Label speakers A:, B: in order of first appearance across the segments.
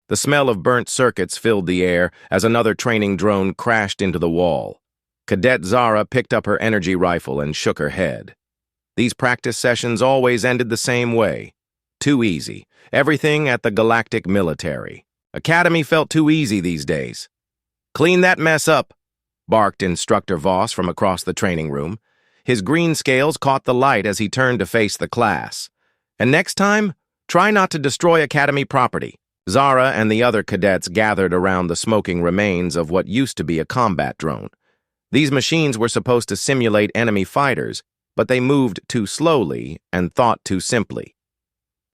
A: The smell of burnt circuits filled the air as another training drone crashed into the wall. Cadet Zara picked up her energy rifle and shook her head. These practice sessions always ended the same way. Too easy. Everything at the Galactic Military. Academy felt too easy these days. "Clean that mess up," barked Instructor Voss from across the training room. His green scales caught the light as he turned to face the class. "And next time, try not to destroy Academy property." Zara and the other cadets gathered around the smoking remains of what used to be a combat drone. These machines were supposed to simulate enemy fighters, but they moved too slowly and thought too simply.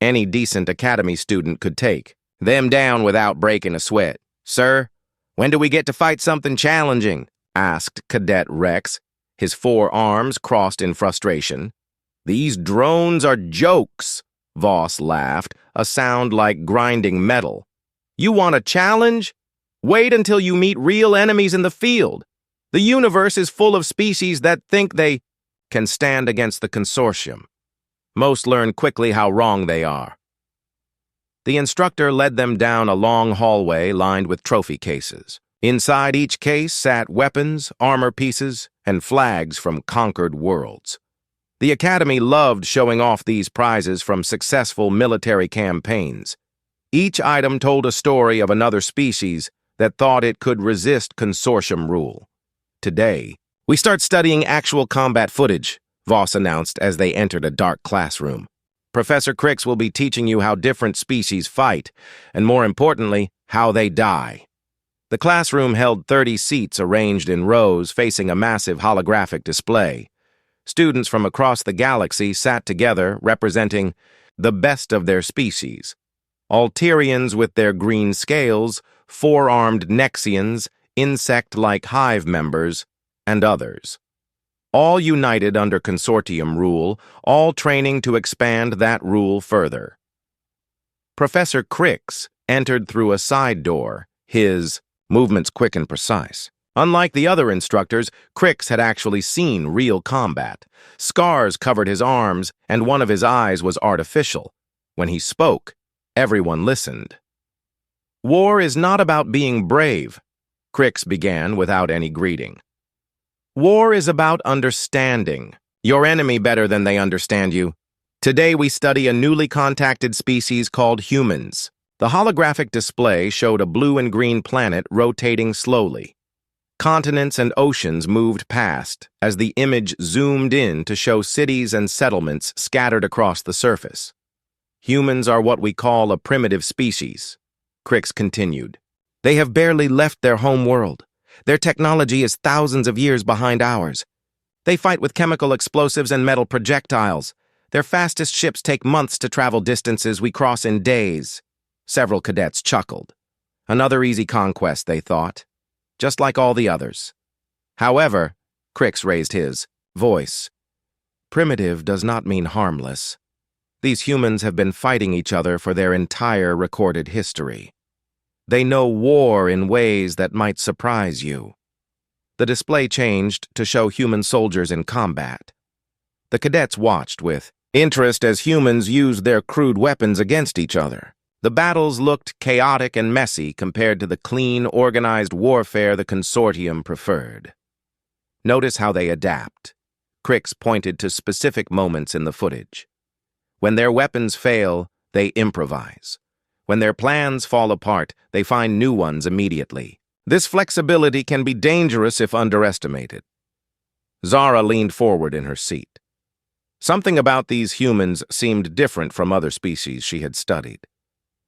A: Any decent Academy student could take them down without breaking a sweat. "Sir, when do we get to fight something challenging?" asked Cadet Rex, his forearms crossed in frustration. "These drones are jokes," Voss laughed, a sound like grinding metal. "You want a challenge? Wait until you meet real enemies in the field. The universe is full of species that think they can stand against the consortium. Most learn quickly how wrong they are." The instructor led them down a long hallway lined with trophy cases. Inside each case sat weapons, armor pieces, and flags from conquered worlds. The Academy loved showing off these prizes from successful military campaigns. Each item told a story of another species that thought it could resist consortium rule. "Today, we start studying actual combat footage," Voss announced as they entered a dark classroom. "Professor Crix will be teaching you how different species fight, and more importantly, how they die." The classroom held 30 seats arranged in rows facing a massive holographic display. Students from across the galaxy sat together representing the best of their species. Alterians with their green scales, four-armed Nexians, insect-like hive members, and others. All united under consortium rule, all training to expand that rule further. Professor Crix entered through a side door, his movements quick and precise. Unlike the other instructors, Crix had actually seen real combat. Scars covered his arms, and one of his eyes was artificial. When he spoke, everyone listened. "War is not about being brave," Crix began without any greeting. "War is about understanding your enemy better than they understand you. Today we study a newly contacted species called humans." The holographic display showed a blue and green planet rotating slowly. Continents and oceans moved past as the image zoomed in to show cities and settlements scattered across the surface. "Humans are what we call a primitive species," Crix continued. "They have barely left their home world. Their technology is thousands of years behind ours. They fight with chemical explosives and metal projectiles. Their fastest ships take months to travel distances we cross in days." Several cadets chuckled. Another easy conquest, they thought, just like all the others. However, Crix raised his voice. "Primitive does not mean harmless. These humans have been fighting each other for their entire recorded history. They know war in ways that might surprise you." The display changed to show human soldiers in combat. The cadets watched with interest as humans used their crude weapons against each other. The battles looked chaotic and messy compared to the clean, organized warfare the consortium preferred. "Notice how they adapt." Crix pointed to specific moments in the footage. "When their weapons fail, they improvise. When their plans fall apart, they find new ones immediately. This flexibility can be dangerous if underestimated." Zara leaned forward in her seat. Something about these humans seemed different from other species she had studied.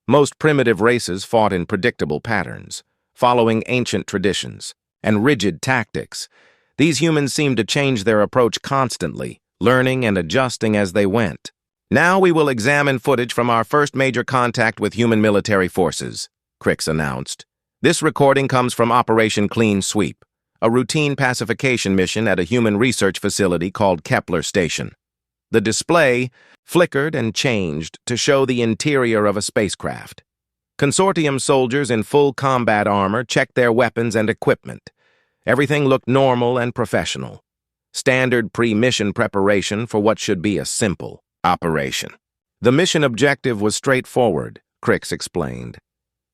A: Most primitive races fought in predictable patterns, following ancient traditions and rigid tactics. These humans seemed to change their approach constantly, learning and adjusting as they went. "Now we will examine footage from our first major contact with human military forces," Crix announced. "This recording comes from Operation Clean Sweep, a routine pacification mission at a human research facility called Kepler Station." The display flickered and changed to show the interior of a spacecraft. Consortium soldiers in full combat armor checked their weapons and equipment. Everything looked normal and professional. Standard pre-mission preparation for what should be a simple operation. The mission objective was straightforward, Crix explained.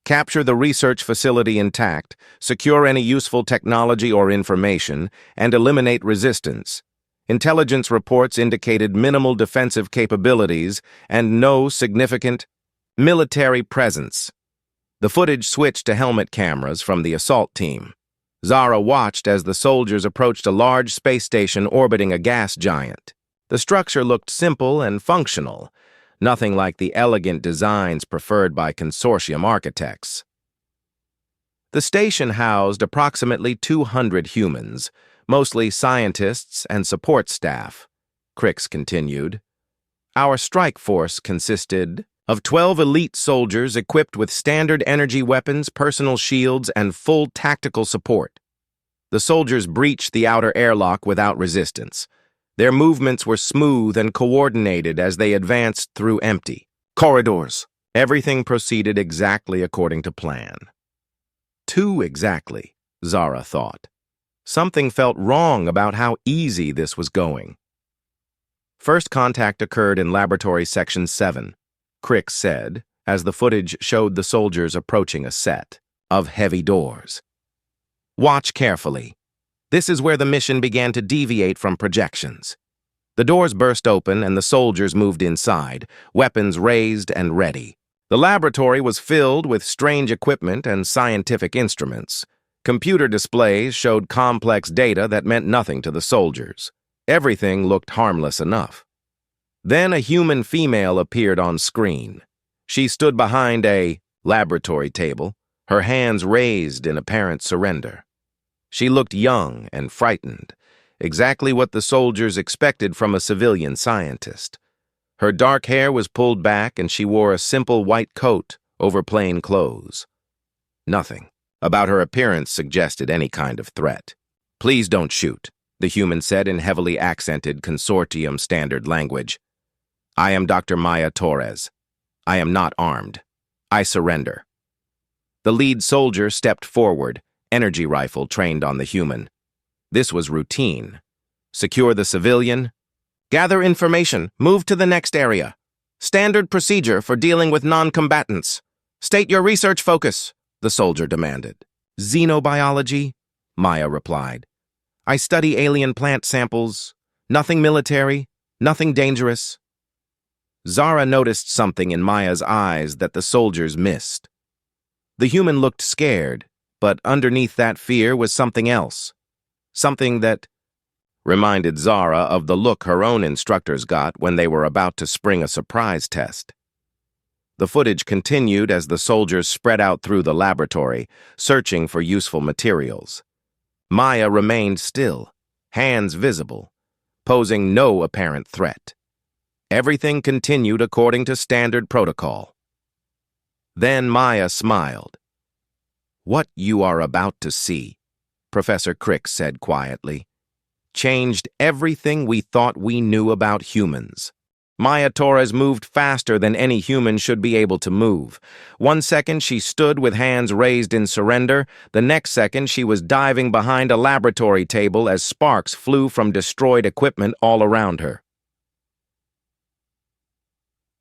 A: Capture the research facility intact, secure any useful technology or information, and eliminate resistance. Intelligence reports indicated minimal defensive capabilities and no significant military presence. The footage switched to helmet cameras from the assault team. Zara watched as the soldiers approached a large space station orbiting a gas giant. The structure looked simple and functional, nothing like the elegant designs preferred by consortium architects. The station housed approximately 200 humans, mostly scientists and support staff. Crix continued. Our strike force consisted of 12 elite soldiers equipped with standard energy weapons, personal shields, and full tactical support. The soldiers breached the outer airlock without resistance. Their movements were smooth and coordinated as they advanced through empty corridors. Everything proceeded exactly according to plan. Too exactly, Zara thought. Something felt wrong about how easy this was going. First contact occurred in Laboratory Section 7. Crix said, as the footage showed the soldiers approaching a set of heavy doors. Watch carefully. This is where the mission began to deviate from projections. The doors burst open and the soldiers moved inside, weapons raised and ready. The laboratory was filled with strange equipment and scientific instruments. Computer displays showed complex data that meant nothing to the soldiers. Everything looked harmless enough. Then a human female appeared on screen. She stood behind a laboratory table, her hands raised in apparent surrender. She looked young and frightened, exactly what the soldiers expected from a civilian scientist. Her dark hair was pulled back and she wore a simple white coat over plain clothes. Nothing about her appearance suggested any kind of threat. Please don't shoot, the human said in heavily accented consortium standard language. I am Dr. Maya Torres. I am not armed. I surrender. The lead soldier stepped forward, energy rifle trained on the human. This was routine. Secure the civilian. Gather information. Move to the next area. Standard procedure for dealing with non-combatants. State your research focus, the soldier demanded. Xenobiology, Maya replied. I study alien plant samples. Nothing military, nothing dangerous. Zara noticed something in Maya's eyes that the soldiers missed. The human looked scared, but underneath that fear was something else. Something that reminded Zara of the look her own instructors got when they were about to spring a surprise test. The footage continued as the soldiers spread out through the laboratory, searching for useful materials. Maya remained still, hands visible, posing no apparent threat. Everything continued according to standard protocol. Then Maya smiled. What you are about to see, Professor Crix said quietly, changed everything we thought we knew about humans. Maya Torres moved faster than any human should be able to move. 1 second she stood with hands raised in surrender. The next second she was diving behind a laboratory table as sparks flew from destroyed equipment all around her.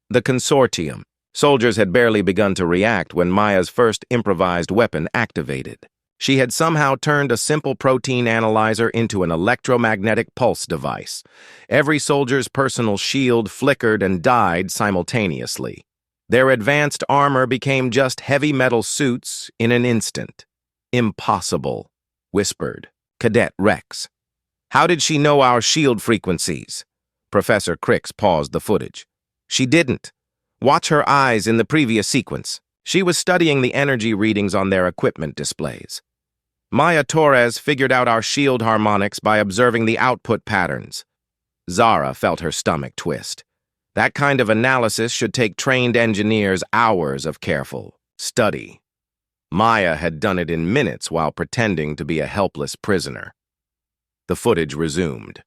A: The consortium. Soldiers had barely begun to react when Maya's first improvised weapon activated. She had somehow turned a simple protein analyzer into an electromagnetic pulse device. Every soldier's personal shield flickered and died simultaneously. Their advanced armor became just heavy metal suits in an instant. Impossible, whispered Cadet Rex. How did she know our shield frequencies? Professor Crix paused the footage. She didn't. Watch her eyes in the previous sequence. She was studying the energy readings on their equipment displays. Maya Torres figured out our shield harmonics by observing the output patterns. Zara felt her stomach twist. That kind of analysis should take trained engineers hours of careful study. Maya had done it in minutes while pretending to be a helpless prisoner. The footage resumed.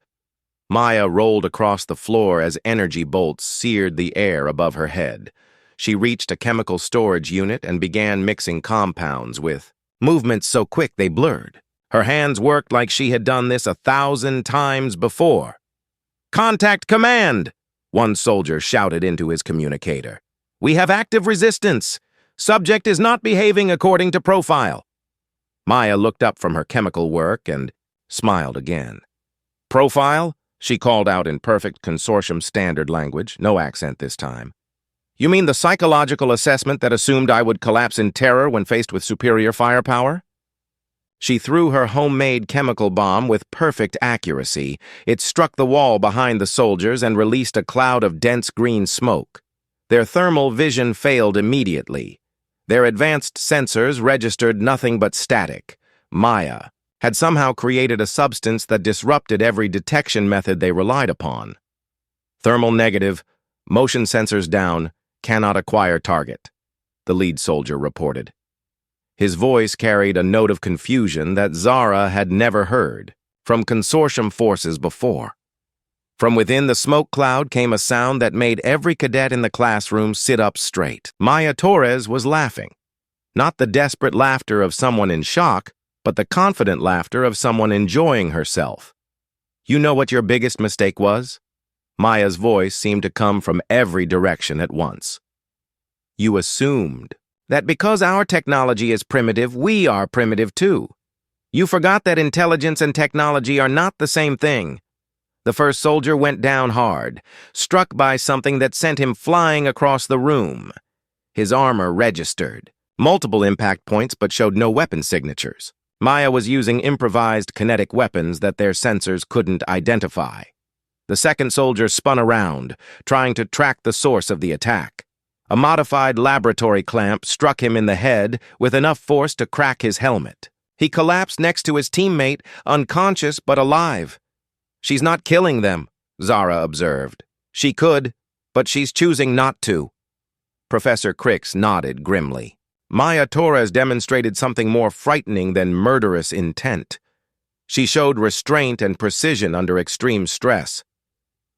A: Maya rolled across the floor as energy bolts seared the air above her head. She reached a chemical storage unit and began mixing compounds with movements so quick they blurred. Her hands worked like she had done this 1,000 times before. "Contact command!" one soldier shouted into his communicator. "We have active resistance. Subject is not behaving according to profile. Maya looked up from her chemical work and smiled again. Profile? She called out in perfect consortium standard language, no accent this time. You mean the psychological assessment that assumed I would collapse in terror when faced with superior firepower? She threw her homemade chemical bomb with perfect accuracy. It struck the wall behind the soldiers and released a cloud of dense green smoke. Their thermal vision failed immediately. Their advanced sensors registered nothing but static. Maya had somehow created a substance that disrupted every detection method they relied upon. Thermal negative, motion sensors down, cannot acquire target, the lead soldier reported. His voice carried a note of confusion that Zara had never heard from consortium forces before. From within the smoke cloud came a sound that made every cadet in the classroom sit up straight. Maya Torres was laughing. Not the desperate laughter of someone in shock, but the confident laughter of someone enjoying herself. You know what your biggest mistake was? Maya's voice seemed to come from every direction at once. You assumed that because our technology is primitive, we are primitive too. You forgot that intelligence and technology are not the same thing. The first soldier went down hard, struck by something that sent him flying across the room. His armor registered. Multiple impact points but showed no weapon signatures. Maya was using improvised kinetic weapons that their sensors couldn't identify. The second soldier spun around, trying to track the source of the attack. A modified laboratory clamp struck him in the head with enough force to crack his helmet. He collapsed next to his teammate, unconscious but alive. She's not killing them, Zara observed. She could, but she's choosing not to. Professor Crix nodded grimly. Maya Torres demonstrated something more frightening than murderous intent. She showed restraint and precision under extreme stress.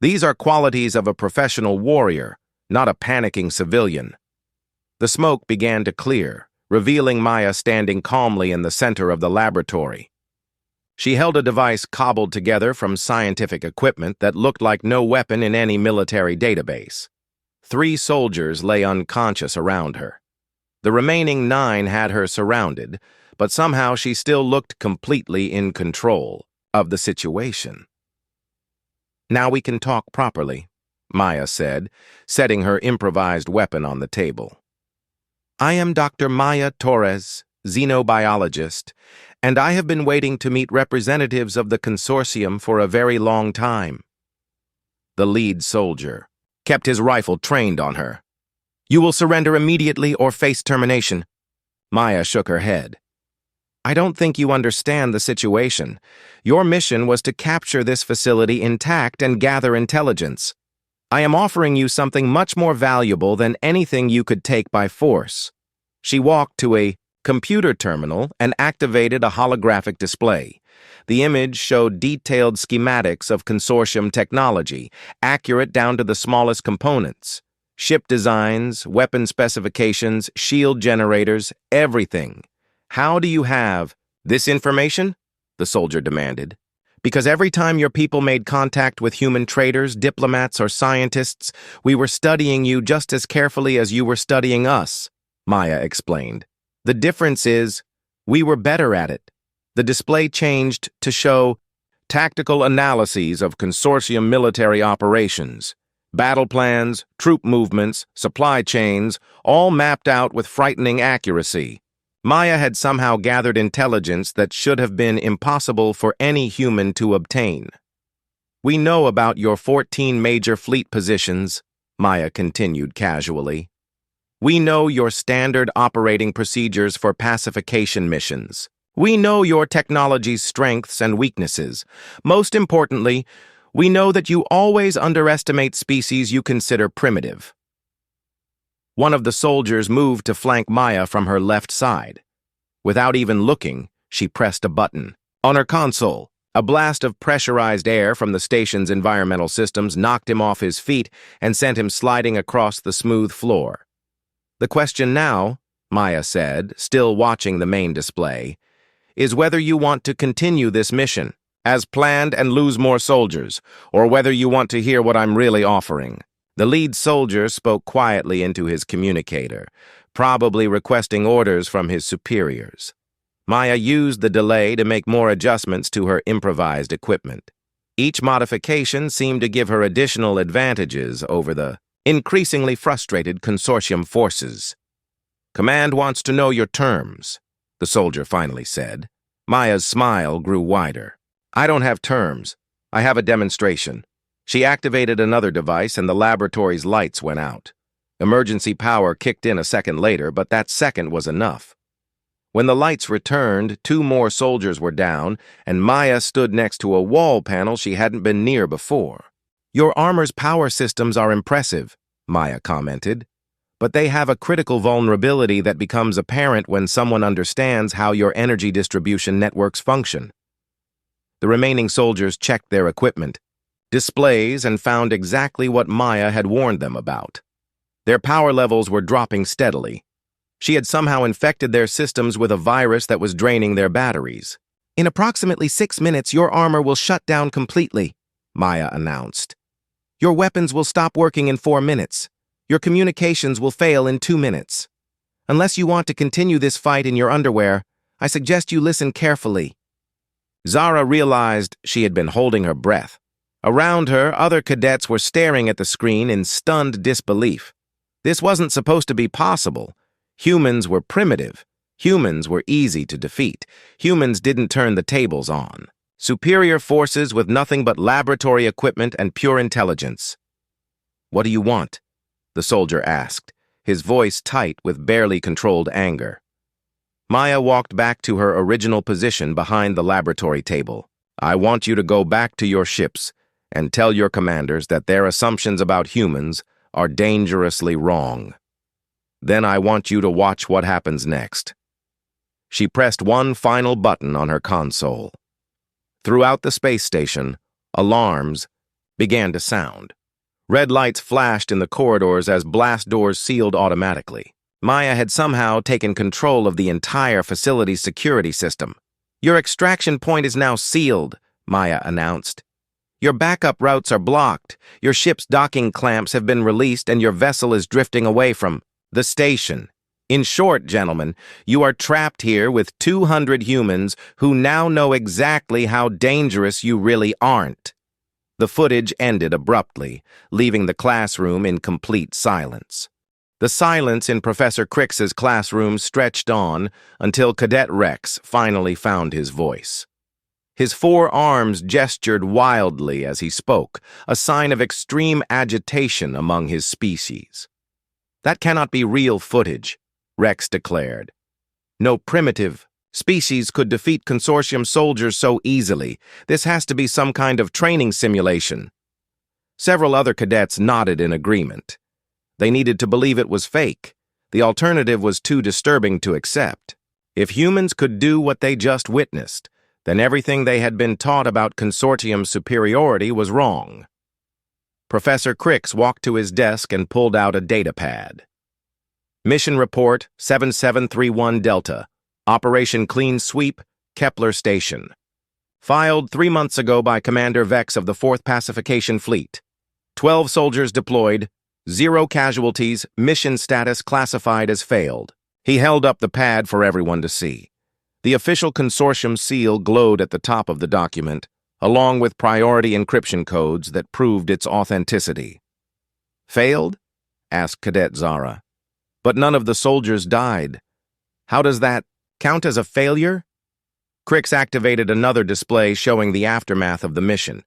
A: These are qualities of a professional warrior, not a panicking civilian. The smoke began to clear, revealing Maya standing calmly in the center of the laboratory. She held a device cobbled together from scientific equipment that looked like no weapon in any military database. 3 soldiers lay unconscious around her. The remaining 9 had her surrounded, but somehow she still looked completely in control of the situation. Now we can talk properly, Maya said, setting her improvised weapon on the table. I am Dr. Maya Torres, xenobiologist, and I have been waiting to meet representatives of the consortium for a very long time. The lead soldier kept his rifle trained on her. You will surrender immediately or face termination. Maya shook her head. I don't think you understand the situation. Your mission was to capture this facility intact and gather intelligence. I am offering you something much more valuable than anything you could take by force. She walked to a computer terminal and activated a holographic display. The image showed detailed schematics of consortium technology, accurate down to the smallest components. Ship designs, weapon specifications, shield generators, everything. How do you have this information? The soldier demanded. Because every time your people made contact with human traders, diplomats, or scientists, we were studying you just as carefully as you were studying us, Maya explained. The difference is, we were better at it. The display changed to show tactical analyses of consortium military operations, battle plans, troop movements, supply chains, all mapped out with frightening accuracy. Maya had somehow gathered intelligence that should have been impossible for any human to obtain. We know about your 14 major fleet positions, Maya continued casually. We know your standard operating procedures for pacification missions. We know your technology's strengths and weaknesses. Most importantly, we know that you always underestimate species you consider primitive. One of the soldiers moved to flank Maya from her left side. Without even looking, she pressed a button. On her console, a blast of pressurized air from the station's environmental systems knocked him off his feet and sent him sliding across the smooth floor. The question now, Maya said, still watching the main display, is whether you want to continue this mission, as planned and lose more soldiers, or whether you want to hear what I'm really offering. The lead soldier spoke quietly into his communicator, probably requesting orders from his superiors. Maya used the delay to make more adjustments to her improvised equipment. Each modification seemed to give her additional advantages over the increasingly frustrated consortium forces. "Command wants to know your terms," the soldier finally said. Maya's smile grew wider. "I don't have terms. I have a demonstration." She activated another device and the laboratory's lights went out. Emergency power kicked in a second later, but that second was enough. When the lights returned, 2 more soldiers were down, and Maya stood next to a wall panel she hadn't been near before. "Your armor's power systems are impressive," Maya commented, "but they have a critical vulnerability that becomes apparent when someone understands how your energy distribution networks function." The remaining soldiers checked their equipment, displays, and found exactly what Maya had warned them about. Their power levels were dropping steadily. She had somehow infected their systems with a virus that was draining their batteries. "In approximately 6 minutes, your armor will shut down completely," Maya announced. "Your weapons will stop working in 4 minutes. Your communications will fail in 2 minutes. Unless you want to continue this fight in your underwear, I suggest you listen carefully." Zara realized she had been holding her breath. Around her, other cadets were staring at the screen in stunned disbelief. This wasn't supposed to be possible. Humans were primitive. Humans were easy to defeat. Humans didn't turn the tables on. Superior forces with nothing but laboratory equipment and pure intelligence. "What do you want?" the soldier asked, his voice tight with barely controlled anger. Maya walked back to her original position behind the laboratory table. "I want you to go back to your ships and tell your commanders that their assumptions about humans are dangerously wrong. Then I want you to watch what happens next." She pressed one final button on her console. Throughout the space station, alarms began to sound. Red lights flashed in the corridors as blast doors sealed automatically. Maya had somehow taken control of the entire facility's security system. "Your extraction point is now sealed," Maya announced. "Your backup routes are blocked, your ship's docking clamps have been released, and your vessel is drifting away from the station. In short, gentlemen, you are trapped here with 200 humans who now know exactly how dangerous you really aren't." The footage ended abruptly, leaving the classroom in complete silence. The silence in Professor Cricks's classroom stretched on until Cadet Rex finally found his voice. His 4 arms gestured wildly as he spoke, a sign of extreme agitation among his species. "That cannot be real footage," Rex declared. "No primitive species could defeat consortium soldiers so easily. This has to be some kind of training simulation." Several other cadets nodded in agreement. They needed to believe it was fake. The alternative was too disturbing to accept. If humans could do what they just witnessed, then everything they had been taught about consortium superiority was wrong. Professor Cricks walked to his desk and pulled out a data pad. "Mission Report 7731 Delta, Operation Clean Sweep, Kepler Station. Filed 3 months ago by Commander Vex of the 4th Pacification Fleet. 12 soldiers deployed, 0 casualties, mission status classified as failed." He held up the pad for everyone to see. The official consortium seal glowed at the top of the document, along with priority encryption codes that proved its authenticity. "Failed?" asked Cadet Zara. "But none of the soldiers died. How does that count as a failure?" Cricks activated another display showing the aftermath of the mission.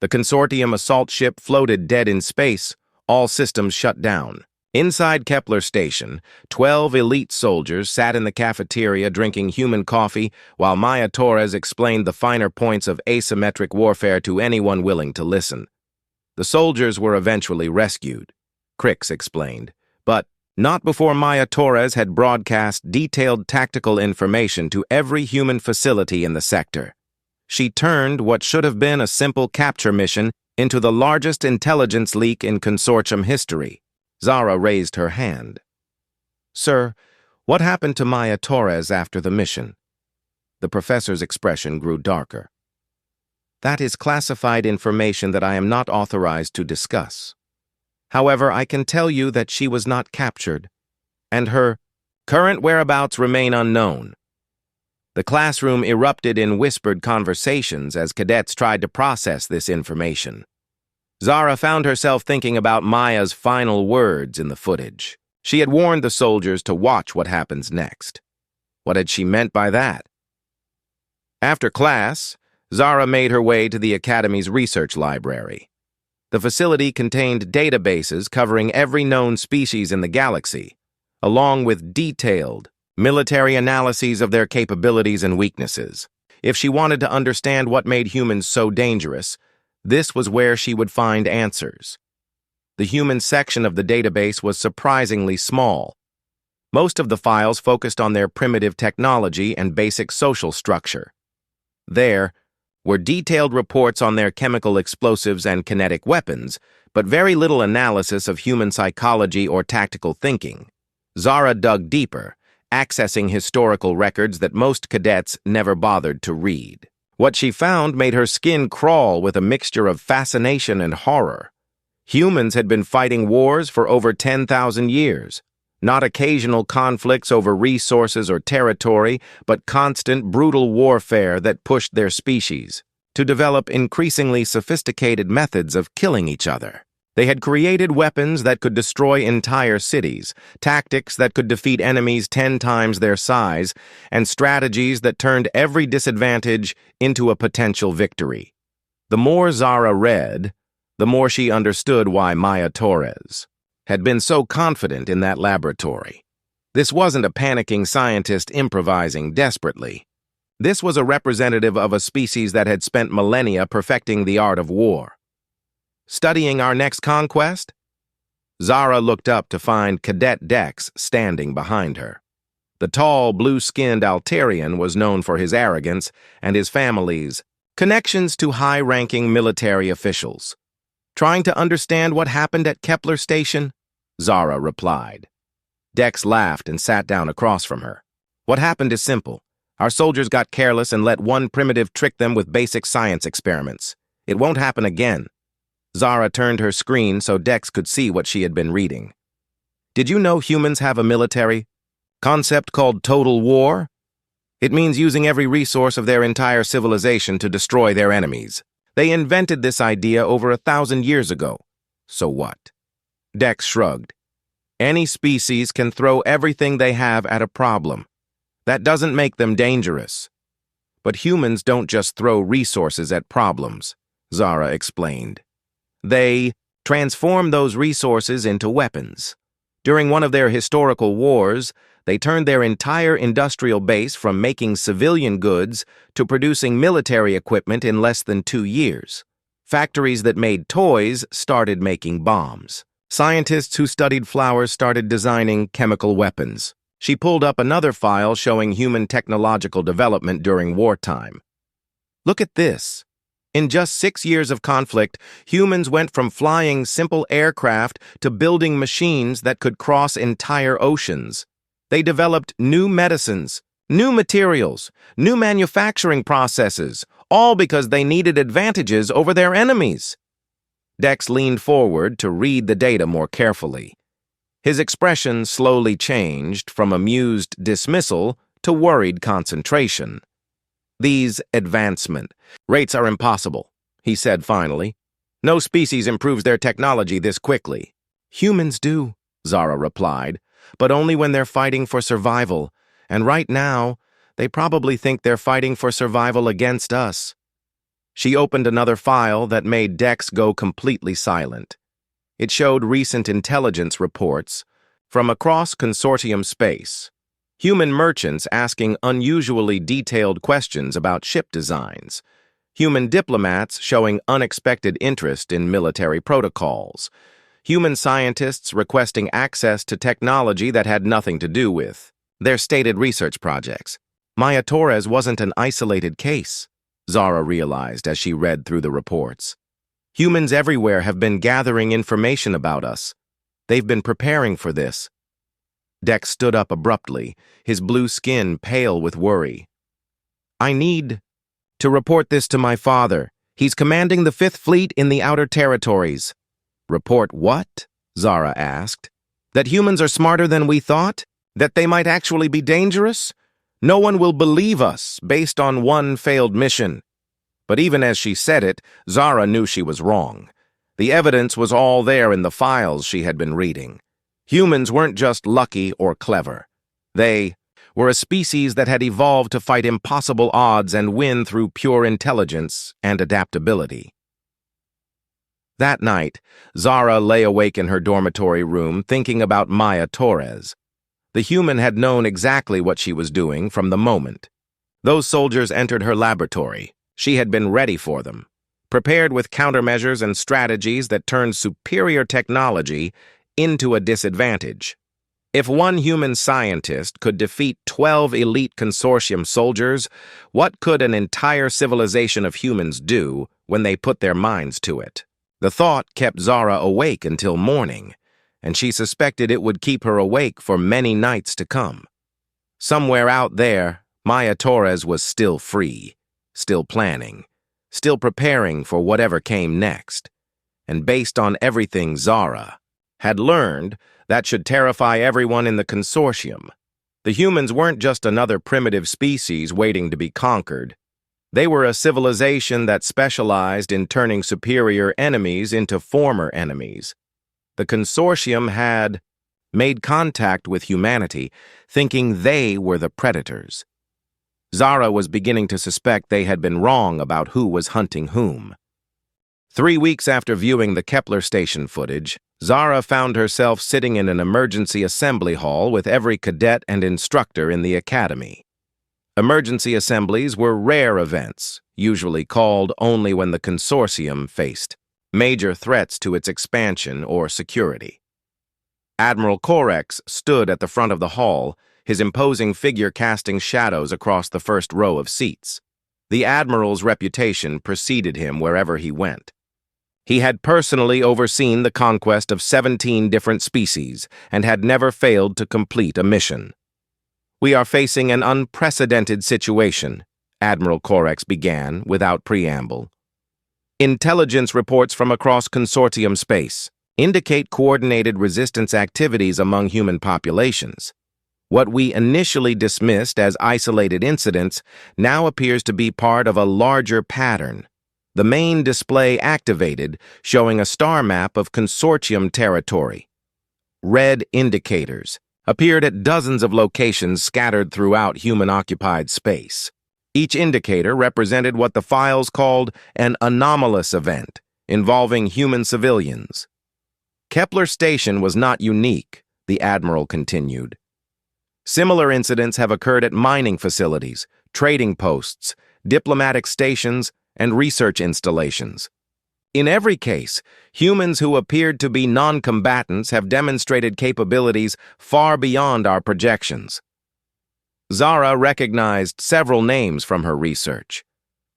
A: The consortium assault ship floated dead in space, all systems shut down. Inside Kepler Station, 12 elite soldiers sat in the cafeteria drinking human coffee while Maya Torres explained the finer points of asymmetric warfare to anyone willing to listen. The soldiers were eventually rescued, Cricks explained, but not before Maya Torres had broadcast detailed tactical information to every human facility in the sector. She turned what should have been a simple capture mission into the largest intelligence leak in consortium history. Zara raised her hand. "Sir, what happened to Maya Torres after the mission?" The professor's expression grew darker. "That is classified information that I am not authorized to discuss. However, I can tell you that she was not captured, and her Current whereabouts remain unknown. The classroom erupted in whispered conversations as cadets tried to process this information. Zara found herself thinking about Maya's final words in the footage. She had warned the soldiers to watch what happens next. What had she meant by that? After class, Zara made her way to the Academy's research library. The facility contained databases covering every known species in the galaxy, along with detailed military analyses of their capabilities and weaknesses. If she wanted to understand what made humans so dangerous, this was where she would find answers. The human section of the database was surprisingly small. Most of the files focused on their primitive technology and basic social structure. There were detailed reports on their chemical explosives and kinetic weapons, but very little analysis of human psychology or tactical thinking. Zara dug deeper, accessing historical records that most cadets never bothered to read. What she found made her skin crawl with a mixture of fascination and horror. Humans had been fighting wars for over 10,000 years. Not occasional conflicts over resources or territory, but constant, brutal warfare that pushed their species to develop increasingly sophisticated methods of killing each other. They had created weapons that could destroy entire cities, tactics that could defeat enemies 10 times their size, and strategies that turned every disadvantage into a potential victory. The more Zara read, the more she understood why Maya Torres had been so confident in that laboratory. This wasn't a panicking scientist improvising desperately. This was a representative of a species that had spent millennia perfecting the art of war. Studying our next conquest? Zara looked up to find Cadet Dex standing behind her. The tall, blue-skinned Altarian was known for his arrogance and his family's connections to high-ranking military officials. Trying to understand what happened at Kepler Station? Zara replied. Dex laughed and sat down across from her. What happened is simple. Our soldiers got careless and let one primitive trick them with basic science experiments. It won't happen again. Zara turned her screen so Dex could see what she had been reading. Did you know humans have a military concept called total war? It means using every resource of their entire civilization to destroy their enemies. They invented this idea over 1,000 years ago. So what? Dex shrugged. Any species can throw everything they have at a problem. That doesn't make them dangerous. But humans don't just throw resources at problems, Zara explained. They transform those resources into weapons. During one of their historical wars, they turned their entire industrial base from making civilian goods to producing military equipment in less than 2 years. Factories that made toys started making bombs. Scientists who studied flowers started designing chemical weapons. She pulled up another file showing human technological development during wartime. Look at this. In just 6 years of conflict, humans went from flying simple aircraft to building machines that could cross entire oceans. They developed new medicines, new materials, new manufacturing processes, all because they needed advantages over their enemies. Dex leaned forward to read the data more carefully. His expression slowly changed from amused dismissal to worried concentration. These advancement rates are impossible, he said finally. No species improves their technology this quickly. Humans do, Zara replied, but only when they're fighting for survival, and right now, they probably think they're fighting for survival against us. She opened another file that made Dex go completely silent. It showed recent intelligence reports from across consortium space. Human merchants asking unusually detailed questions about ship designs. Human diplomats showing unexpected interest in military protocols. Human scientists requesting access to technology that had nothing to do with their stated research projects. Maya Torres wasn't an isolated case, Zara realized as she read through the reports. Humans everywhere have been gathering information about us. They've been preparing for this. Dex stood up abruptly, his blue skin pale with worry. I need to report this to my father. He's commanding the 5th Fleet in the Outer Territories. Report what? Zara asked. That humans are smarter than we thought? That they might actually be dangerous? No one will believe us based on one failed mission. But even as she said it, Zara knew she was wrong. The evidence was all there in the files she had been reading. Humans weren't just lucky or clever. They were a species that had evolved to fight impossible odds and win through pure intelligence and adaptability. That night, Zara lay awake in her dormitory room thinking about Maya Torres. The human had known exactly what she was doing from the moment. Those soldiers entered her laboratory. She had been ready for them, prepared with countermeasures and strategies that turned superior technology into a disadvantage. If one human scientist could defeat 12 elite consortium soldiers, what could an entire civilization of humans do when they put their minds to it? The thought kept Zara awake until morning, and she suspected it would keep her awake for many nights to come. Somewhere out there, Maya Torres was still free, still planning, still preparing for whatever came next. And based on everything Zara had learned, that should terrify everyone in the consortium. The humans weren't just another primitive species waiting to be conquered. They were a civilization that specialized in turning superior enemies into former enemies. The consortium had made contact with humanity, thinking they were the predators. Zara was beginning to suspect they had been wrong about who was hunting whom. 3 weeks after viewing the Kepler station footage, Zara found herself sitting in an emergency assembly hall with every cadet and instructor in the academy. Emergency assemblies were rare events, usually called only when the consortium faced major threats to its expansion or security. Admiral Corex stood at the front of the hall, his imposing figure casting shadows across the first row of seats. The Admiral's reputation preceded him wherever he went. He had personally overseen the conquest of 17 different species and had never failed to complete a mission. "We are facing an unprecedented situation," Admiral Corex began without preamble. "Intelligence reports from across consortium space indicate coordinated resistance activities among human populations. What we initially dismissed as isolated incidents now appears to be part of a larger pattern. The main display activated, showing a star map of consortium territory. Red indicators appeared at dozens of locations scattered throughout human-occupied space. Each indicator represented what the files called an anomalous event involving human civilians. Kepler Station was not unique, the Admiral continued. Similar incidents have occurred at mining facilities, trading posts, diplomatic stations, and research installations. In every case, humans who appeared to be non-combatants have demonstrated capabilities far beyond our projections." Zara recognized several names from her research.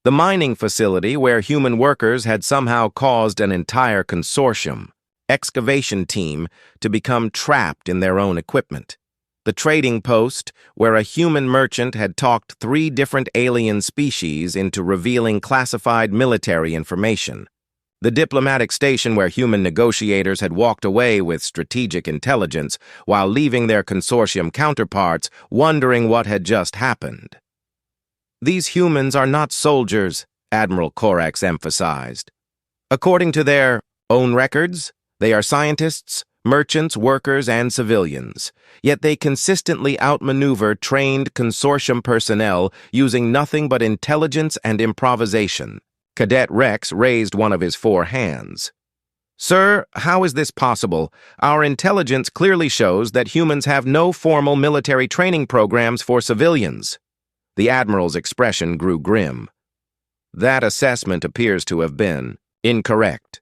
A: The mining facility where human workers had somehow caused an entire consortium, excavation team, to become trapped in their own equipment. The trading post, where a human merchant had talked 3 different alien species into revealing classified military information. The diplomatic station where human negotiators had walked away with strategic intelligence while leaving their consortium counterparts wondering what had just happened. "These humans are not soldiers," Admiral Corex emphasized. "According to their own records, they are scientists, merchants, workers, and civilians, yet they consistently outmaneuver trained consortium personnel using nothing but intelligence and improvisation." Cadet Rex raised one of his 4 hands. "Sir, how is this possible? Our intelligence clearly shows that humans have no formal military training programs for civilians." The Admiral's expression grew grim. "That assessment appears to have been incorrect.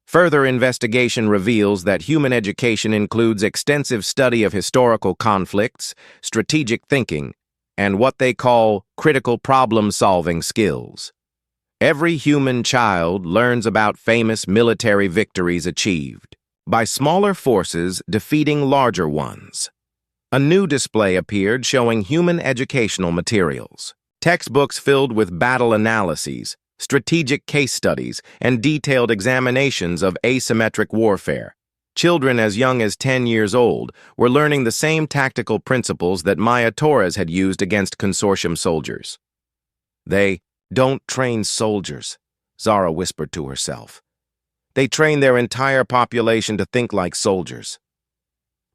A: Further investigation reveals that human education includes extensive study of historical conflicts, strategic thinking, and what they call critical problem-solving skills. Every human child learns about famous military victories achieved by smaller forces defeating larger ones." A new display appeared showing human educational materials. Textbooks filled with battle analyses, strategic case studies, and detailed examinations of asymmetric warfare. Children as young as 10 years old were learning the same tactical principles that Maya Torres had used against consortium soldiers. They don't train soldiers, Zara whispered to herself. They train their entire population to think like soldiers.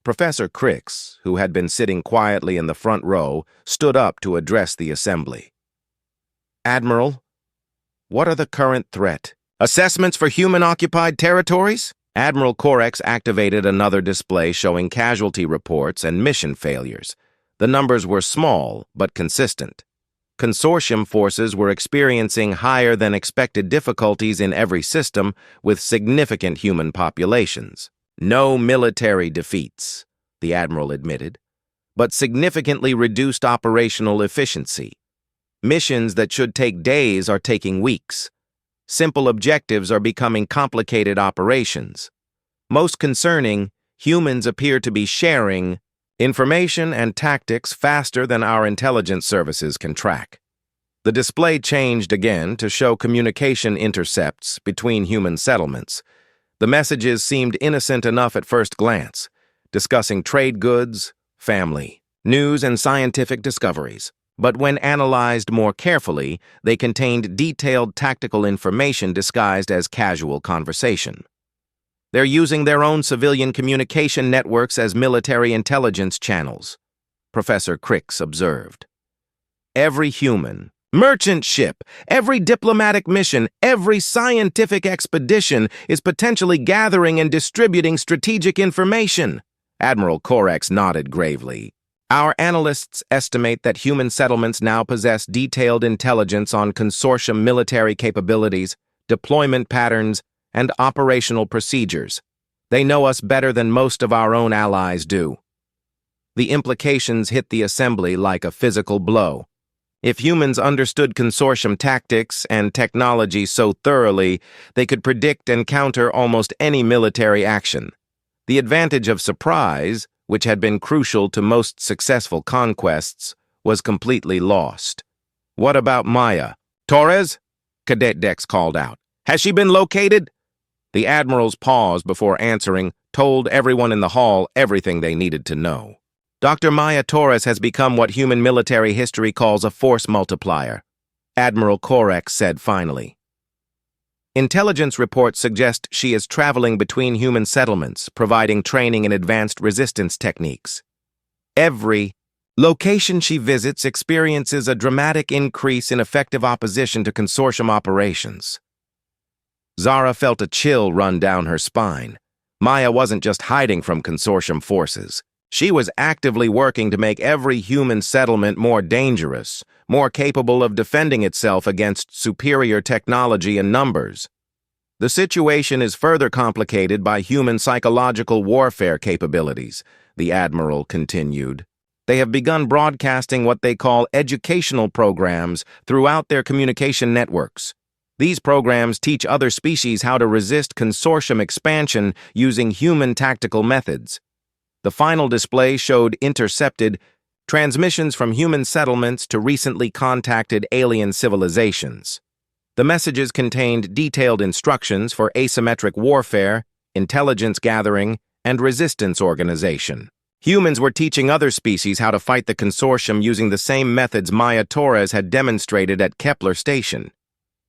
A: Professor Crix, who had been sitting quietly in the front row, stood up to address the assembly. Admiral, what are the current threat? Assessments for human-occupied territories? Admiral Corex activated another display showing casualty reports and mission failures. The numbers were small, but consistent. Consortium forces were experiencing higher-than-expected difficulties in every system with significant human populations. No military defeats, the Admiral admitted, but significantly reduced operational efficiency. Missions that should take days are taking weeks. Simple objectives are becoming complicated operations. Most concerning, humans appear to be sharing information and tactics faster than our intelligence services can track. The display changed again to show communication intercepts between human settlements. The messages seemed innocent enough at first glance, discussing trade goods, family, news, and scientific discoveries. But when analyzed more carefully, they contained detailed tactical information disguised as casual conversation. They're using their own civilian communication networks as military intelligence channels, Professor Crix observed. Every human, merchant ship, every diplomatic mission, every scientific expedition is potentially gathering and distributing strategic information. Admiral Corex nodded gravely. Our analysts estimate that human settlements now possess detailed intelligence on consortium military capabilities, deployment patterns, and operational procedures. They know us better than most of our own allies do. The implications hit the assembly like a physical blow. If humans understood consortium tactics and technology so thoroughly, they could predict and counter almost any military action. The advantage of surprise, which had been crucial to most successful conquests, was completely lost. What about Maya? Torres? Cadet Dex called out. Has she been located? The Admiral's pause before answering told everyone in the hall everything they needed to know. Dr. Maya Torres has become what human military history calls a force multiplier, Admiral Corex said finally. Intelligence reports suggest she is traveling between human settlements, providing training in advanced resistance techniques. Every location she visits experiences a dramatic increase in effective opposition to consortium operations. Zara felt a chill run down her spine. Maya wasn't just hiding from consortium forces. She was actively working to make every human settlement more dangerous, more capable of defending itself against superior technology and numbers. The situation is further complicated by human psychological warfare capabilities, the Admiral continued. They have begun broadcasting what they call educational programs throughout their communication networks. These programs teach other species how to resist consortium expansion using human tactical methods. The final display showed intercepted transmissions from human settlements to recently contacted alien civilizations. The messages contained detailed instructions for asymmetric warfare, intelligence gathering, and resistance organization. Humans were teaching other species how to fight the consortium using the same methods Maya Torres had demonstrated at Kepler Station.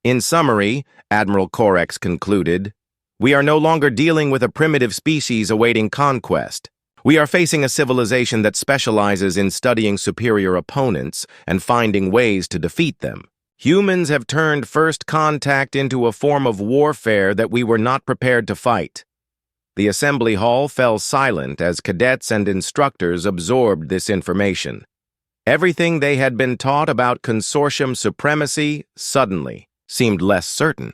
A: In summary, Admiral Corex concluded, we are no longer dealing with a primitive species awaiting conquest. We are facing a civilization that specializes in studying superior opponents and finding ways to defeat them. Humans have turned first contact into a form of warfare that we were not prepared to fight. The assembly hall fell silent as cadets and instructors absorbed this information. Everything they had been taught about consortium supremacy suddenly seemed less certain.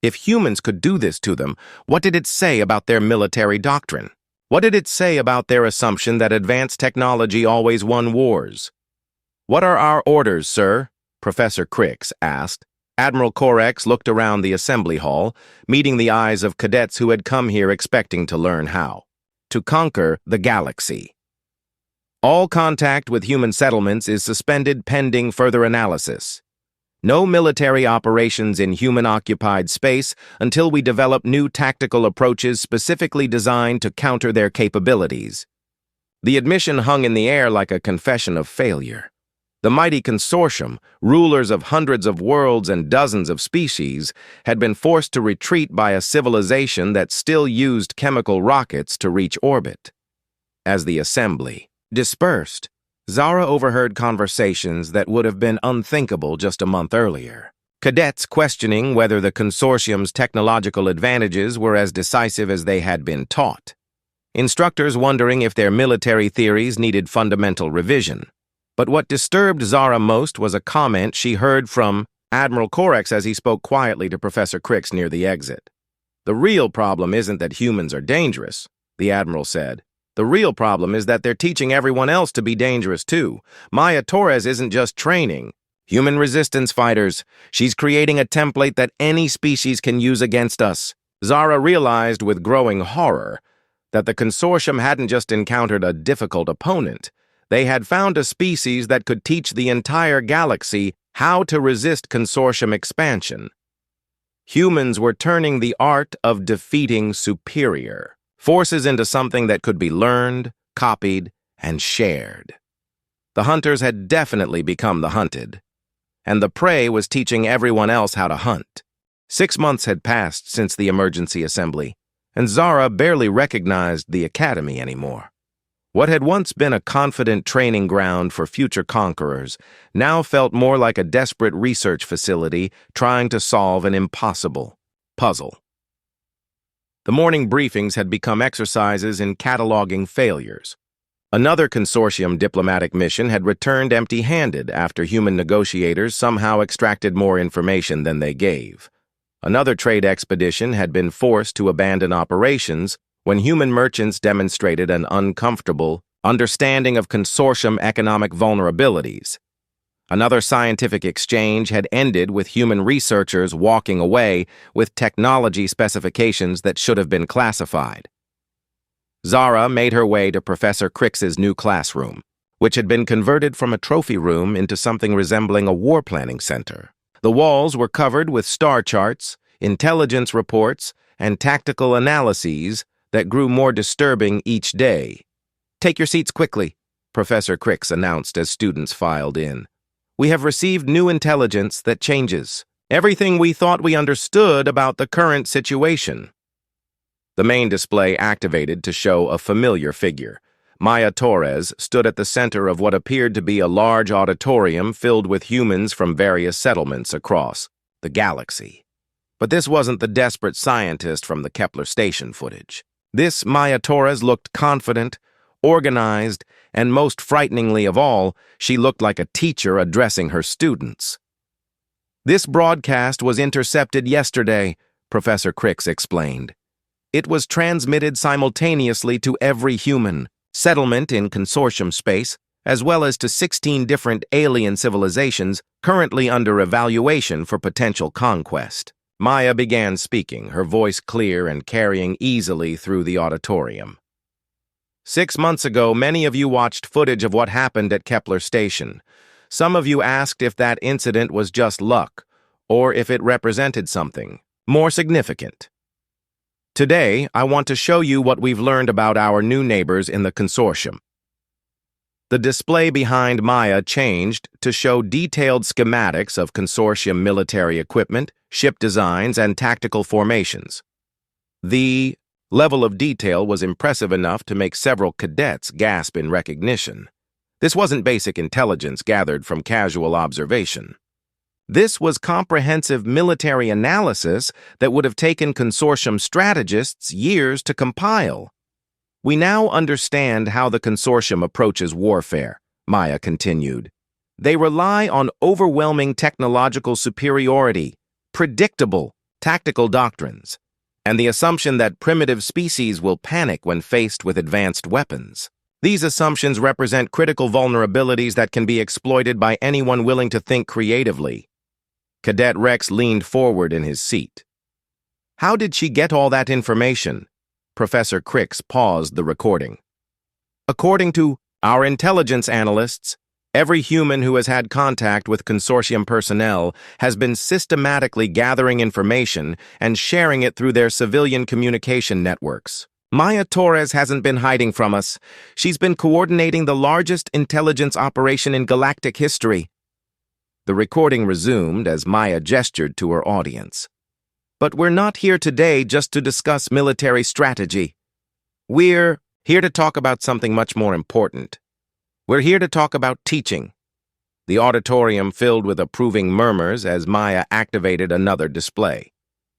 A: If humans could do this to them, what did it say about their military doctrine? What did it say about their assumption that advanced technology always won wars? What are our orders, sir? Professor Crix asked. Admiral Corex looked around the assembly hall, meeting the eyes of cadets who had come here expecting to learn how. To conquer the galaxy. All contact with human settlements is suspended pending further analysis. No military operations in human-occupied space until we develop new tactical approaches specifically designed to counter their capabilities. The admission hung in the air like a confession of failure. The mighty consortium, rulers of hundreds of worlds and dozens of species, had been forced to retreat by a civilization that still used chemical rockets to reach orbit. As the assembly dispersed, Zara overheard conversations that would have been unthinkable just a month earlier. Cadets questioning whether the consortium's technological advantages were as decisive as they had been taught. Instructors wondering if their military theories needed fundamental revision. But what disturbed Zara most was a comment she heard from Admiral Corex as he spoke quietly to Professor Crix near the exit. "The real problem isn't that humans are dangerous," the Admiral said. "The real problem is that they're teaching everyone else to be dangerous too. Maya Torres isn't just training human resistance fighters. She's creating a template that any species can use against us." Zara realized with growing horror that the consortium hadn't just encountered a difficult opponent. They had found a species that could teach the entire galaxy how to resist consortium expansion. Humans were turning the art of defeating superior forces into something that could be learned, copied, and shared. The hunters had definitely become the hunted, and the prey was teaching everyone else how to hunt. 6 months had passed since the emergency assembly, and Zara barely recognized the academy anymore. What had once been a confident training ground for future conquerors now felt more like a desperate research facility trying to solve an impossible puzzle. The morning briefings had become exercises in cataloging failures. Another consortium diplomatic mission had returned empty-handed after human negotiators somehow extracted more information than they gave. Another trade expedition had been forced to abandon operations when human merchants demonstrated an uncomfortable understanding of consortium economic vulnerabilities. Another scientific exchange had ended with human researchers walking away with technology specifications that should have been classified. Zara made her way to Professor Crix's new classroom, which had been converted from a trophy room into something resembling a war planning center. The walls were covered with star charts, intelligence reports, and tactical analyses that grew more disturbing each day. "Take your seats quickly," Professor Crix announced as students filed in. "We have received new intelligence that changes everything we thought we understood about the current situation." The main display activated to show a familiar figure. Maya Torres stood at the center of what appeared to be a large auditorium filled with humans from various settlements across the galaxy. But this wasn't the desperate scientist from the Kepler station footage. This Maya Torres looked confident, organized, and most frighteningly of all, she looked like a teacher addressing her students. "This broadcast was intercepted yesterday," Professor Crix explained. "It was transmitted simultaneously to every human settlement in consortium space, as well as to 16 different alien civilizations currently under evaluation for potential conquest." Maya began speaking, her voice clear and carrying easily through the auditorium. "6 months ago, many of you watched footage of what happened at Kepler Station. Some of you asked if that incident was just luck, or if it represented something more significant. Today, I want to show you what we've learned about our new neighbors in the consortium." The display behind Maya changed to show detailed schematics of consortium military equipment, ship designs, and tactical formations. The level of detail was impressive enough to make several cadets gasp in recognition. This wasn't basic intelligence gathered from casual observation. This was comprehensive military analysis that would have taken consortium strategists years to compile. "We now understand how the consortium approaches warfare," Maya continued. "They rely on overwhelming technological superiority, predictable tactical doctrines, and the assumption that primitive species will panic when faced with advanced weapons. These assumptions represent critical vulnerabilities that can be exploited by anyone willing to think creatively." Cadet Rex leaned forward in his seat. "How did she get all that information?" Professor Crix paused the recording. "According to our intelligence analysts, Every human who has had contact with consortium personnel has been systematically gathering information and sharing it through their civilian communication networks. Maya Torres hasn't been hiding from us. She's been coordinating the largest intelligence operation in galactic history. The recording resumed as Maya gestured to her audience. But we're not here today just to discuss military strategy. We're here to talk about something much more important. We're here to talk about teaching. The auditorium filled with approving murmurs as Maya activated another display.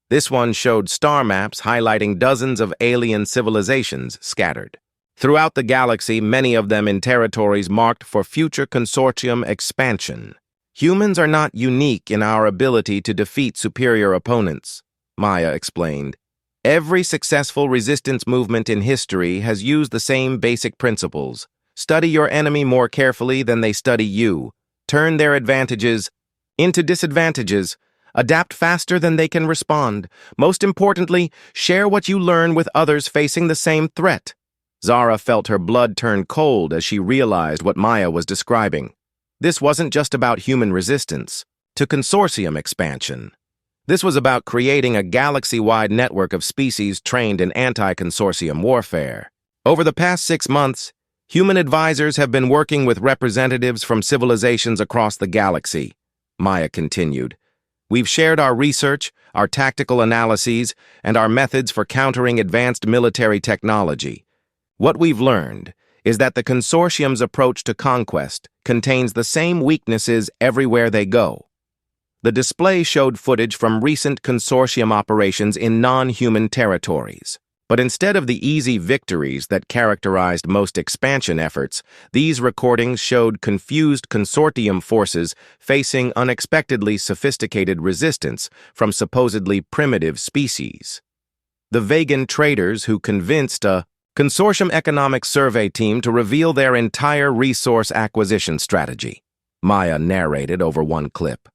A: This one showed star maps highlighting dozens of alien civilizations scattered throughout the galaxy, many of them in territories marked for future consortium expansion. Humans are not unique in our ability to defeat superior opponents, Maya explained. Every successful resistance movement in history has used the same basic principles. Study your enemy more carefully than they study you. Turn their advantages into disadvantages. Adapt faster than they can respond. Most importantly, share what you learn with others facing the same threat. Zara felt her blood turn cold as she realized what Maya was describing. This wasn't just about human resistance to consortium expansion. This was about creating a galaxy-wide network of species trained in anti-consortium warfare. Over the past 6 months, human advisors have been working with representatives from civilizations across the galaxy, Maya continued. We've shared our research, our tactical analyses, and our methods for countering advanced military technology. What we've learned is that the consortium's approach to conquest contains the same weaknesses everywhere they go. The display showed footage from recent consortium operations in non-human territories. But instead of the easy victories that characterized most expansion efforts, these recordings showed confused consortium forces facing unexpectedly sophisticated resistance from supposedly primitive species. The vegan traders who convinced a consortium economic survey team to reveal their entire resource acquisition strategy, Maya narrated over one clip.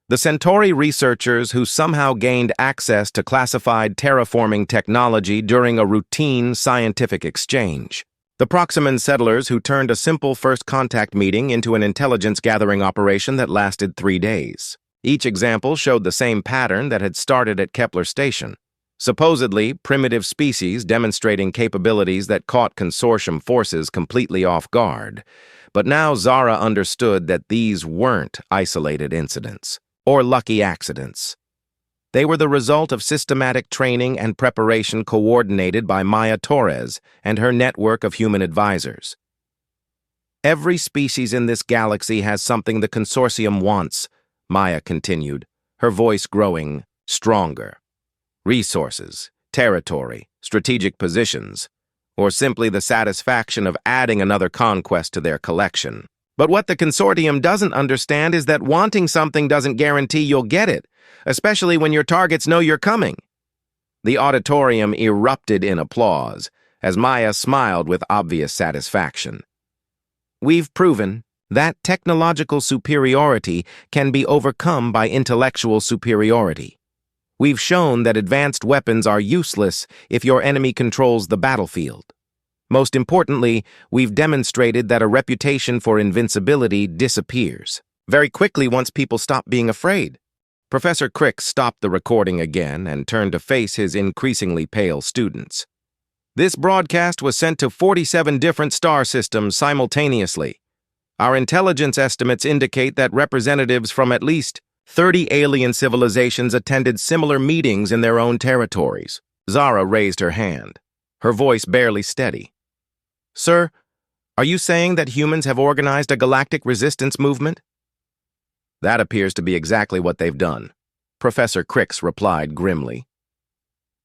A: The Centauri researchers who somehow gained access to classified terraforming technology during a routine scientific exchange. The Proximan settlers who turned a simple first contact meeting into an intelligence-gathering operation that lasted 3 days. Each example showed the same pattern that had started at Kepler Station. Supposedly, primitive species demonstrating capabilities that caught consortium forces completely off guard. But now Zara understood that these weren't isolated incidents or lucky accidents. They were the result of systematic training and preparation coordinated by Maya Torres and her network of human advisors. Every species in this galaxy has something the consortium wants, Maya continued, her voice growing stronger. Resources, territory, strategic positions, or simply the satisfaction of adding another conquest to their collection. But what the consortium doesn't understand is that wanting something doesn't guarantee you'll get it, especially when your targets know you're coming. The auditorium erupted in applause as Maya smiled with obvious satisfaction. We've proven that technological superiority can be overcome by intellectual superiority. We've shown that advanced weapons are useless if your enemy controls the battlefield. Most importantly, we've demonstrated that a reputation for invincibility disappears very quickly once people stop being afraid. Professor Crick stopped the recording again and turned to face his increasingly pale students. This broadcast was sent to 47 different star systems simultaneously. Our intelligence estimates indicate that representatives from at least 30 alien civilizations attended similar meetings in their own territories. Zara raised her hand, her voice barely steady. Sir, are you saying that humans have organized a galactic resistance movement? That appears to be exactly what they've done, Professor Crix replied grimly.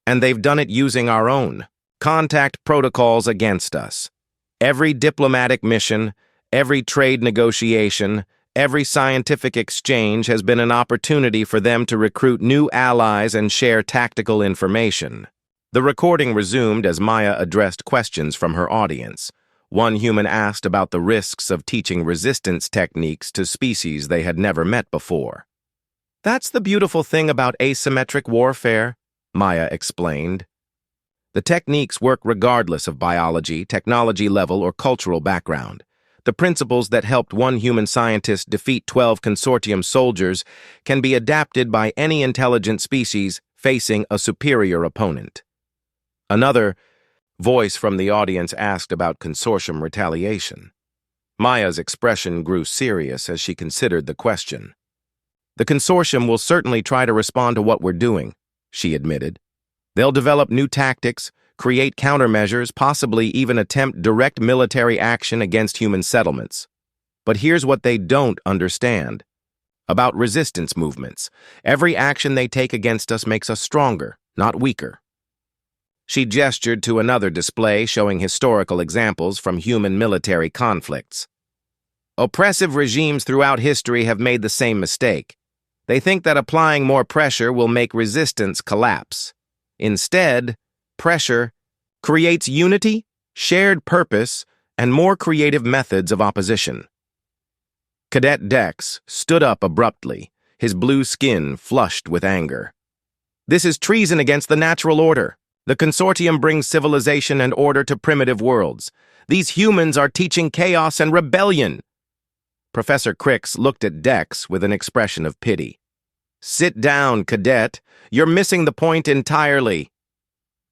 A: And they've done it using our own contact protocols against us. Every diplomatic mission, every trade negotiation, every scientific exchange has been an opportunity for them to recruit new allies and share tactical information. The recording resumed as Maya addressed questions from her audience. One human asked about the risks of teaching resistance techniques to species they had never met before. That's the beautiful thing about asymmetric warfare, Maya explained. The techniques work regardless of biology, technology level, or cultural background. The principles that helped one human scientist defeat 12 consortium soldiers can be adapted by any intelligent species facing a superior opponent. Another voice from the audience asked about consortium retaliation. Maya's expression grew serious as she considered the question. The consortium will certainly try to respond to what we're doing, she admitted. They'll develop new tactics, create countermeasures, possibly even attempt direct military action against human settlements. But here's what they don't understand about resistance movements. Every action they take against us makes us stronger, not weaker. She gestured to another display showing historical examples from human military conflicts. Oppressive regimes throughout history have made the same mistake. They think that applying more pressure will make resistance collapse. Instead, pressure creates unity, shared purpose, and more creative methods of opposition. Cadet Dex stood up abruptly, his blue skin flushed with anger. This is treason against the natural order. The consortium brings civilization and order to primitive worlds. These humans are teaching chaos and rebellion. Professor Crix looked at Dex with an expression of pity. Sit down, Cadet. You're missing the point entirely.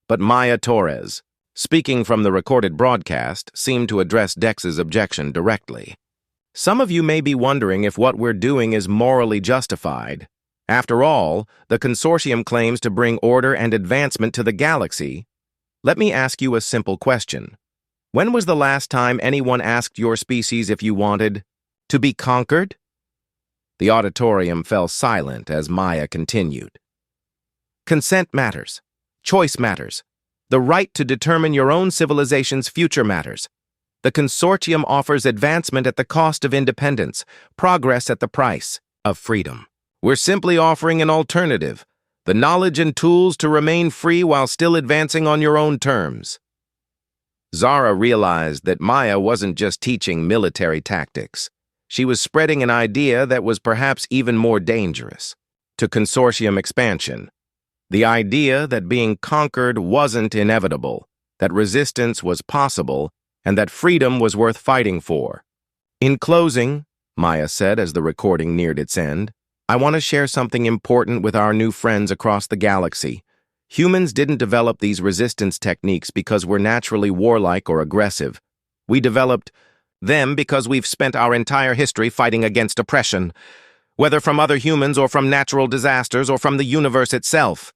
A: But Maya Torres, speaking from the recorded broadcast, seemed to address Dex's objection directly. Some of you may be wondering if what we're doing is morally justified. After all, the consortium claims to bring order and advancement to the galaxy. Let me ask you a simple question. When was the last time anyone asked your species if you wanted to be conquered? The auditorium fell silent as Maya continued. Consent matters. Choice matters. The right to determine your own civilization's future matters. The consortium offers advancement at the cost of independence, progress at the price of freedom. We're simply offering an alternative, the knowledge and tools to remain free while still advancing on your own terms. Zara realized that Maya wasn't just teaching military tactics. She was spreading an idea that was perhaps even more dangerous, to consortium expansion. The idea that being conquered wasn't inevitable, that resistance was possible, and that freedom was worth fighting for. In closing, Maya said as the recording neared its end, I want to share something important with our new friends across the galaxy. Humans didn't develop these resistance techniques because we're naturally warlike or aggressive. We developed them because we've spent our entire history fighting against oppression, whether from other humans or from natural disasters or from the universe itself.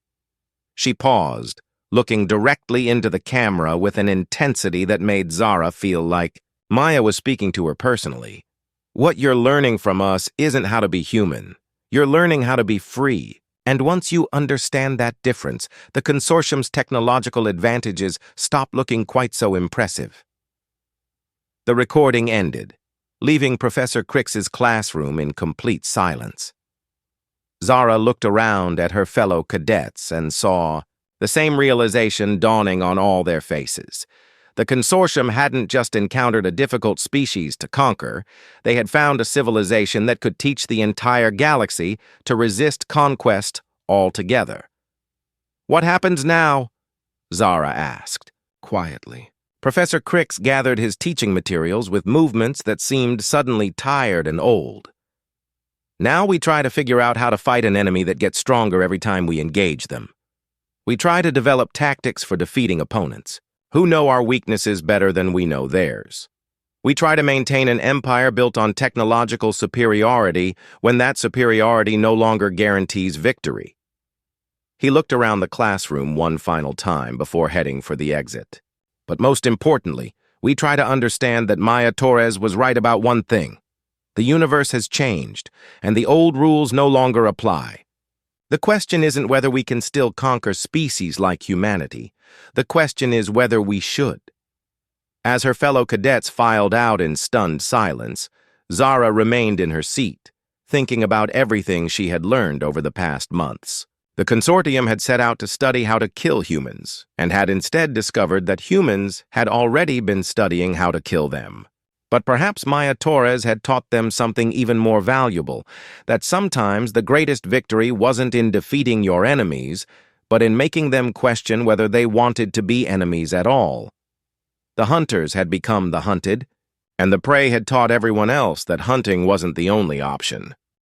A: She paused, looking directly into the camera with an intensity that made Zara feel like Maya was speaking to her personally. What you're learning from us isn't how to be human. You're learning how to be free. And once you understand that difference, the consortium's technological advantages stop looking quite so impressive. The recording ended, leaving Professor Crix's classroom in complete silence. Zara looked around at her fellow cadets and saw the same realization dawning on all their faces. The consortium hadn't just encountered a difficult species to conquer, they had found a civilization that could teach the entire galaxy to resist conquest altogether. What happens now? Zara asked, quietly. Professor Crix gathered his teaching materials with movements that seemed suddenly tired and old. Now we try to figure out how to fight an enemy that gets stronger every time we engage them. We try to develop tactics for defeating opponents, who know our weaknesses better than we know theirs. We try to maintain an empire built on technological superiority when that superiority no longer guarantees victory. He looked around the classroom one final time before heading for the exit. But most importantly, we try to understand that Maya Torres was right about one thing. The universe has changed, and the old rules no longer apply. The question isn't whether we can still conquer species like humanity. The question is whether we should. As her fellow cadets filed out in stunned silence, Zara remained in her seat, thinking about everything she had learned over the past months. The consortium had set out to study how to kill humans, and had instead discovered that humans had already been studying how to kill them. But perhaps Maya Torres had taught them something even more valuable, that sometimes the greatest victory wasn't in defeating your enemies, but in making them question whether they wanted to be enemies at all. The hunters had become the hunted, and the prey had taught everyone else that hunting wasn't the only option.